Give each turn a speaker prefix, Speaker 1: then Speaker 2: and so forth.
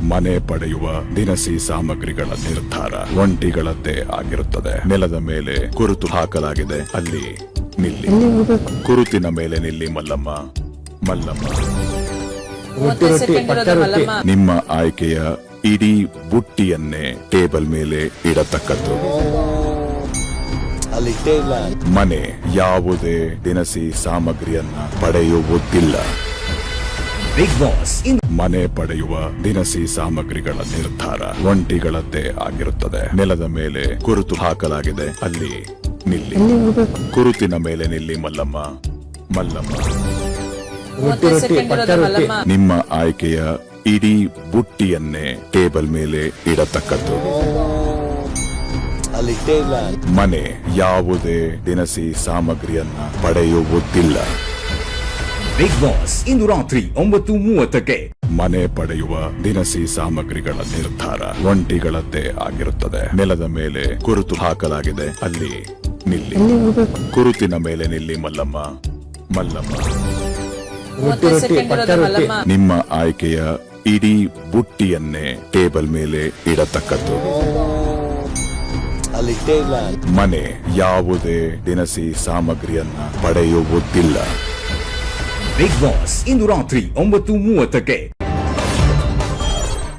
Speaker 1: ಮನೆ ಪಡೆಯುವ ದಿನಸಿ ಸಾಮಗ್ರಿಗಳ ನಿರ್ಧಾರ ಒಂಟಿಗಳದ್ದೇ ಆಗಿರುತ್ತದೆ. ನೆಲದ ಮೇಲೆ ಗುರುತು ಹಾಕಲಾಗಿದೆ, ಅಲ್ಲಿ ನಿಲ್ಲಿ. ಗುರುತಿನ ಮೇಲೆ ನಿಲ್ಲಿ ಮಲ್ಲಮ್ಮ. ಮಲ್ಲಮ್ಮ, ನಿಮ್ಮ ಆಯ್ಕೆಯ ಇಡೀ ಬುಟ್ಟಿಯನ್ನೇ ಟೇಬಲ್ ಮೇಲೆ ಇಡತಕ್ಕದ್ದು. ಮನೆ ಯಾವುದೇ ದಿನಸಿ ಸಾಮಗ್ರಿಯನ್ನ ಪಡೆಯುವುದಿಲ್ಲ.
Speaker 2: ಬಿಗ್ ಬಾಸ್
Speaker 1: ಮನೆ ಪಡೆಯುವ ದಿನಸಿ ಸಾಮಗ್ರಿಗಳ ನಿರ್ಧಾರ ಒಂಟಿಗಳದ್ದೇ ಆಗಿರುತ್ತದೆ. ನೆಲದ ಮೇಲೆ ಗುರುತು ಹಾಕಲಾಗಿದೆ, ಅಲ್ಲಿ ನಿಲ್ಲಿ. ಗುರುತಿನ ಮೇಲೆ ನಿಲ್ಲಿ ಮಲ್ಲಮ್ಮ. ಮಲ್ಲಮ್ಮ, ನಿಮ್ಮ ಆಯ್ಕೆಯ ಇಡೀ ಬುಟ್ಟಿಯನ್ನೇ ಟೇಬಲ್ ಮೇಲೆ ಇಡತಕ್ಕದ್ದು. ಮನೆ ಯಾವುದೇ ದಿನಸಿ ಸಾಮಗ್ರಿಯನ್ನ ಪಡೆಯುವುದಿಲ್ಲ.
Speaker 2: ಬಿಗ್ ಬಾಸ್ ಇಂದು ರಾತ್ರಿ 9:30ಕ್ಕೆ.
Speaker 1: ಮನೆ ಪಡೆಯುವ ದಿನಸಿ ಸಾಮಗ್ರಿಗಳ ನಿರ್ಧಾರ ಒಂಟಿಗಳದ್ದೇ ಆಗಿರುತ್ತದೆ. ನೆಲದ ಮೇಲೆ ಗುರುತು ಹಾಕಲಾಗಿದೆ, ಅಲ್ಲಿ ನಿಲ್ಲಿ. ಗುರುತಿನ ಮೇಲೆ ನಿಲ್ಲಿ ಮಲ್ಲಮ್ಮ. ಮಲ್ಲಮ್ಮ, ನಿಮ್ಮ ಆಯ್ಕೆಯ ಇಡೀ ಬುಟ್ಟಿಯನ್ನೇ ಟೇಬಲ್ ಮೇಲೆ ಇಡತಕ್ಕದ್ದು. ಮನೆ ಯಾವುದೇ ದಿನಸಿ ಸಾಮಗ್ರಿಯನ್ನ ಪಡೆಯುವುದಿಲ್ಲ.
Speaker 2: ಬಿಗ್ ಬಾಸ್ ಇಂದು ರಾತ್ರಿ 9:30ಕ್ಕೆ.